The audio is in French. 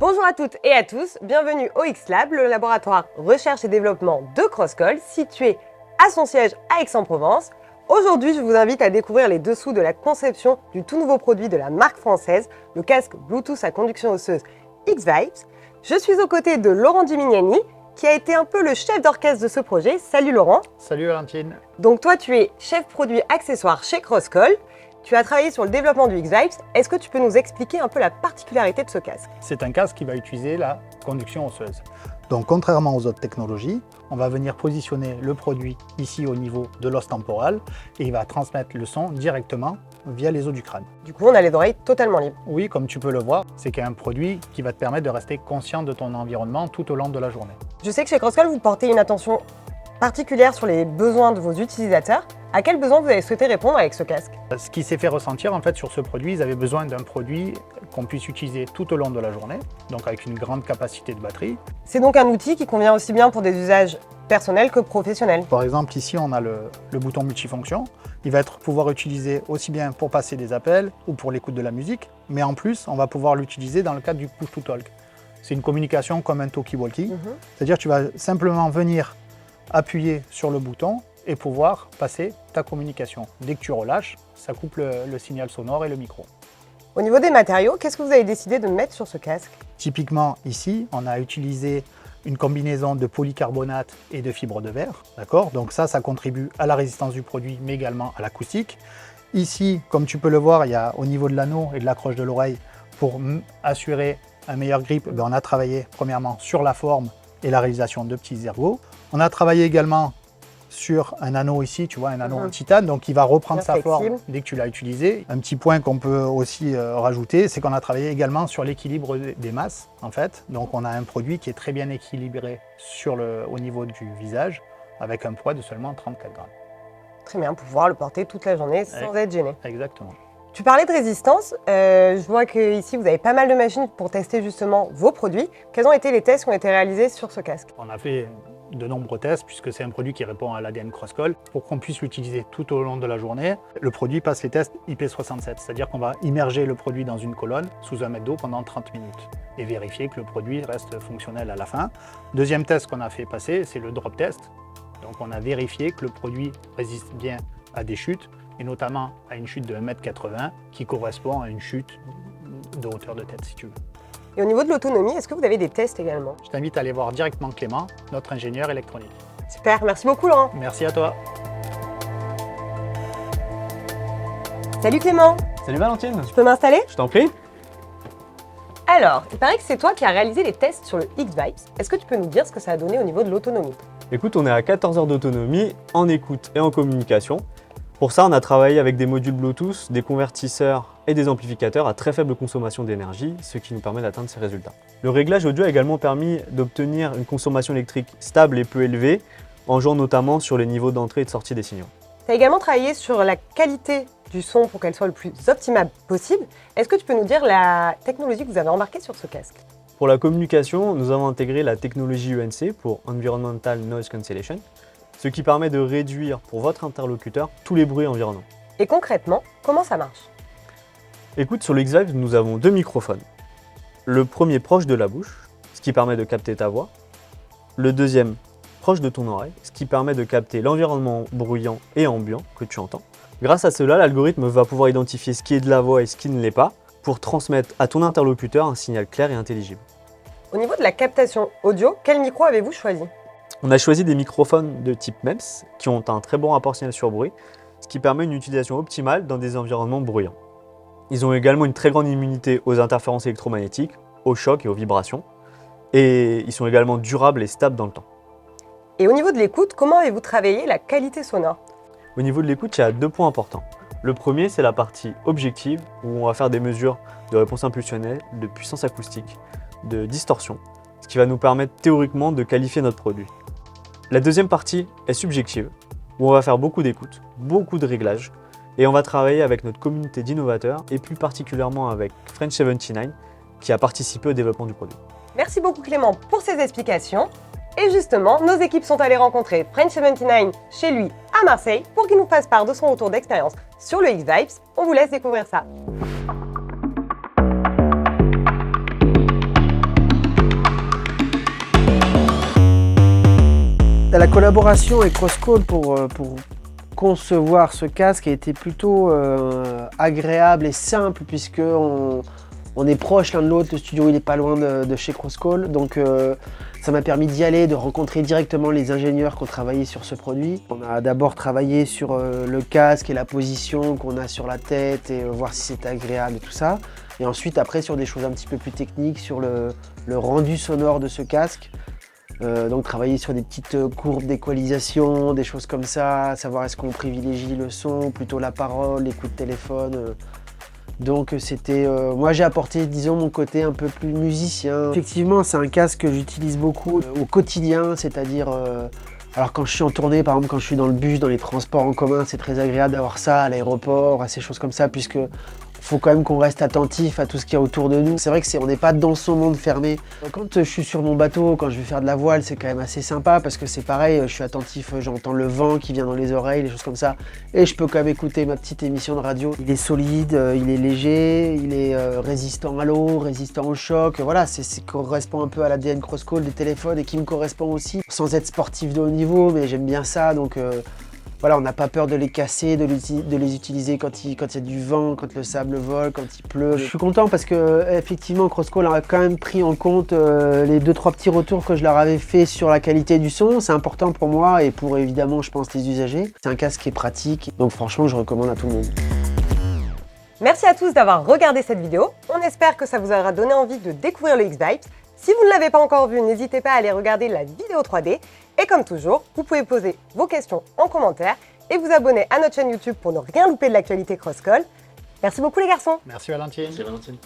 Bonjour à toutes et à tous, bienvenue au X-Lab, le laboratoire recherche et développement de Crosscall, situé à son siège à Aix-en-Provence. Aujourd'hui, je vous invite à découvrir les dessous de la conception du tout nouveau produit de la marque française, le casque Bluetooth à conduction osseuse X-Vibes. Je suis aux côtés de Laurent Gimignani, qui a été un peu le chef d'orchestre de ce projet. Salut Laurent. Salut Valentine. Donc toi, tu es chef produit accessoire chez Crosscall. Tu as travaillé sur le développement du X-Vibes. Est-ce que tu peux nous expliquer un peu la particularité de ce casque? C'est un casque qui va utiliser la conduction osseuse. Donc contrairement aux autres technologies, on va venir positionner le produit ici au niveau de l'os temporal et il va transmettre le son directement via les os du crâne. Du coup, on a les oreilles totalement libres. Oui, comme tu peux le voir, c'est un produit qui va te permettre de rester conscient de ton environnement tout au long de la journée. Je sais que chez Crosscall, vous portez une attention particulière sur les besoins de vos utilisateurs. À quels besoins vous avez souhaité répondre avec ce casque? Ce qui s'est fait ressentir en fait sur ce produit, ils avaient besoin d'un produit qu'on puisse utiliser tout au long de la journée, donc avec une grande capacité de batterie. C'est donc un outil qui convient aussi bien pour des usages personnels que professionnels. Par exemple, ici on a le bouton multifonction. Il va pouvoir utiliser aussi bien pour passer des appels ou pour l'écoute de la musique, mais en plus on va pouvoir l'utiliser dans le cadre du push-to-talk. C'est une communication comme un talkie-walkie, c'est-à-dire tu vas simplement venir appuyer sur le bouton et pouvoir passer ta communication. Dès que tu relâches, ça coupe le signal sonore et le micro. Au niveau des matériaux, qu'est-ce que vous avez décidé de mettre sur ce casque? Typiquement ici, on a utilisé une combinaison de polycarbonate et de fibre de verre. D'accord? Donc ça contribue à la résistance du produit, mais également à l'acoustique. Ici, comme tu peux le voir, il y a au niveau de l'anneau et de l'accroche de l'oreille, pour assurer un meilleur grip, on a travaillé premièrement sur la forme et la réalisation de petits ergots. On a travaillé également sur un anneau ici, tu vois, un anneau en titane, donc il va reprendre sa forme dès que tu l'as utilisé. Un petit point qu'on peut aussi rajouter, c'est qu'on a travaillé également sur l'équilibre des masses, en fait. Donc on a un produit qui est très bien équilibré au niveau du visage, avec un poids de seulement 34 grammes. Très bien, pour pouvoir le porter toute la journée sans être gêné. Exactement. Tu parlais de résistance, je vois qu'ici vous avez pas mal de machines pour tester justement vos produits. Quels ont été les tests qui ont été réalisés sur ce casque? On a fait de nombreux tests puisque c'est un produit qui répond à l'ADN Crosscall pour qu'on puisse l'utiliser tout au long de la journée. Le produit passe les tests IP67, c'est-à-dire qu'on va immerger le produit dans une colonne sous un mètre d'eau pendant 30 minutes et vérifier que le produit reste fonctionnel à la fin. Deuxième test qu'on a fait passer, c'est le drop test. Donc on a vérifié que le produit résiste bien à des chutes et notamment à une chute de 1,80 m qui correspond à une chute de hauteur de tête si tu veux. Et au niveau de l'autonomie, est-ce que vous avez des tests également? Je t'invite à aller voir directement Clément, notre ingénieur électronique. Super, merci beaucoup Laurent. Merci à toi. Salut Clément. Salut Valentine. Je peux m'installer? Je t'en prie. Alors, il paraît que c'est toi qui as réalisé les tests sur le X-Vibes. Est-ce que tu peux nous dire ce que ça a donné au niveau de l'autonomie? Écoute, on est à 14 heures d'autonomie en écoute et en communication. Pour ça, on a travaillé avec des modules Bluetooth, des convertisseurs et des amplificateurs à très faible consommation d'énergie, ce qui nous permet d'atteindre ces résultats. Le réglage audio a également permis d'obtenir une consommation électrique stable et peu élevée, en jouant notamment sur les niveaux d'entrée et de sortie des signaux. Tu as également travaillé sur la qualité du son pour qu'elle soit le plus optimale possible. Est-ce que tu peux nous dire la technologie que vous avez embarquée sur ce casque? Pour la communication, nous avons intégré la technologie UNC pour Environmental Noise Cancellation, ce qui permet de réduire pour votre interlocuteur tous les bruits environnants. Et concrètement, comment ça marche? Écoute, sur le X-Vibes, nous avons deux microphones. Le premier proche de la bouche, ce qui permet de capter ta voix. Le deuxième proche de ton oreille, ce qui permet de capter l'environnement bruyant et ambiant que tu entends. Grâce à cela, l'algorithme va pouvoir identifier ce qui est de la voix et ce qui ne l'est pas pour transmettre à ton interlocuteur un signal clair et intelligible. Au niveau de la captation audio, quel micro avez-vous choisi? On a choisi des microphones de type MEMS qui ont un très bon rapport signal-sur-bruit, ce qui permet une utilisation optimale dans des environnements bruyants. Ils ont également une très grande immunité aux interférences électromagnétiques, aux chocs et aux vibrations, et ils sont également durables et stables dans le temps. Et au niveau de l'écoute, comment avez-vous travaillé la qualité sonore? Au niveau de l'écoute, il y a deux points importants. Le premier, c'est la partie objective, où on va faire des mesures de réponse impulsionnelle, de puissance acoustique, de distorsion, ce qui va nous permettre théoriquement de qualifier notre produit. La deuxième partie est subjective, où on va faire beaucoup d'écoute, beaucoup de réglages, et on va travailler avec notre communauté d'innovateurs, et plus particulièrement avec French 79, qui a participé au développement du produit. Merci beaucoup Clément pour ces explications. Et justement, nos équipes sont allées rencontrer French 79 chez lui à Marseille pour qu'il nous fasse part de son retour d'expérience sur le X-Vibes. On vous laisse découvrir ça. La collaboration avec Crosscall pour concevoir ce casque a été plutôt agréable et simple puisque on est proche l'un de l'autre, le studio il est pas loin de chez Crosscall, donc ça m'a permis d'y aller, de rencontrer directement les ingénieurs qui ont travaillé sur ce produit. On a d'abord travaillé sur le casque et la position qu'on a sur la tête et voir si c'était agréable et tout ça. Et ensuite après sur des choses un petit peu plus techniques, sur le rendu sonore de ce casque. Donc travailler sur des petites courbes d'équalisation, des choses comme ça, savoir est-ce qu'on privilégie le son, plutôt la parole, les coups de téléphone. Donc c'était, moi j'ai apporté disons mon côté un peu plus musicien. Effectivement c'est un casque que j'utilise beaucoup au quotidien, c'est-à-dire alors quand je suis en tournée, par exemple quand je suis dans le bus, dans les transports en commun, c'est très agréable d'avoir ça à l'aéroport, à ces choses comme ça, puisque faut quand même qu'on reste attentif à tout ce qu'il y a autour de nous. C'est vrai que on n'est pas dans son monde fermé. Quand je suis sur mon bateau, quand je vais faire de la voile, c'est quand même assez sympa parce que c'est pareil, je suis attentif, j'entends le vent qui vient dans les oreilles, les choses comme ça. Et je peux quand même écouter ma petite émission de radio. Il est solide, il est léger, il est résistant à l'eau, résistant au choc. Voilà, c'est correspond un peu à l'ADN Crosscall des téléphones et qui me correspond aussi. Sans être sportif de haut niveau, mais j'aime bien ça, donc voilà, on n'a pas peur de les casser, de les utiliser quand il y a du vent, quand le sable vole, quand il pleut. Je suis content parce que effectivement Crosscall a quand même pris en compte les 2-3 petits retours que je leur avais fait sur la qualité du son. C'est important pour moi et pour évidemment je pense les usagers. C'est un casque qui est pratique, donc franchement je recommande à tout le monde. Merci à tous d'avoir regardé cette vidéo. On espère que ça vous aura donné envie de découvrir le X-Vibes. Si vous ne l'avez pas encore vu, n'hésitez pas à aller regarder la vidéo 3D. Et comme toujours, vous pouvez poser vos questions en commentaire et vous abonner à notre chaîne YouTube pour ne rien louper de l'actualité Crosscall. Merci beaucoup les garçons. Merci Valentine. Merci Valentine.